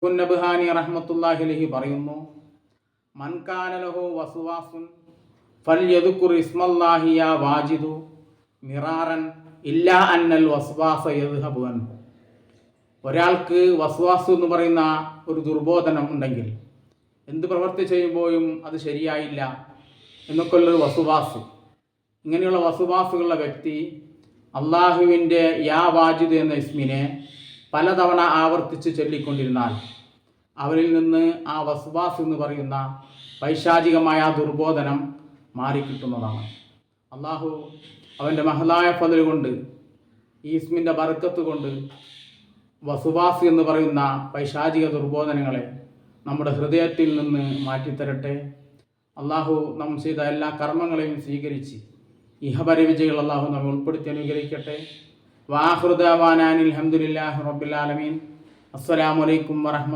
നബ്ഹാനി റഹ്മത്തുള്ളാഹി അലൈഹി പറയുന്നു, മൻ കാന ലഹു വസ്വാസുൻ ഫൽയദ്കുർ ഇസ്മല്ലാഹി യാ വാജിദു മിറാറൻ ഇല്ലാ അന്നൽ വസ്വാസ യദ്ഹബു അൻഹു. ഒരാൾക്ക് വസ്വാസ് എന്ന് പറയുന്ന ഒരു ദുർബോധനം ഉണ്ടെങ്കിൽ, എന്ത് പ്രവൃത്തി ചെയ്യുമ്പോഴും അത് ശരിയായില്ല എന്നൊക്കെയുള്ളൊരു വസ്വാസ്, ഇങ്ങനെയുള്ള വസ്വാസുകളുള്ള വ്യക്തി അള്ളാഹുവിൻ്റെ യാ വാജിദ് എന്ന ഇസ്മിനെ പലതവണ ആവർത്തിച്ച് ചൊല്ലിക്കൊണ്ടിരുന്നാൽ അവരിൽ നിന്ന് ആ വസ്വാസ് എന്ന് പറയുന്ന പൈശാചികമായ ദുർബോധനം മാറിക്കിട്ടുന്നതാണ്. അള്ളാഹു അവൻ്റെ മഹലായ ഫضل കൊണ്ട്, ഈ ഇസ്മിൻ്റെ ബർക്കത്ത് കൊണ്ട് വസ്വാസ് എന്ന് പറയുന്ന പൈശാചിക ദുർബോധനങ്ങളെ നമ്മുടെ ഹൃദയത്തിൽ നിന്ന് മാറ്റിത്തരട്ടെ. അള്ളാഹു നാം ചെയ്ത എല്ലാ കർമ്മങ്ങളെയും സ്വീകരിച്ച് ഇഹപര വിജയികൾ അള്ളാഹു നമ്മെ ഉൾപ്പെടുത്തി അനുഗ്രഹിക്കട്ടെ. വാഖിറു ദഅവാനാ അൽഹംദുലില്ലാഹി റബ്ബിൽ ആലമീൻ. അസ്സലാമു അലൈക്കും വറഹ്മത്തുള്ളാഹി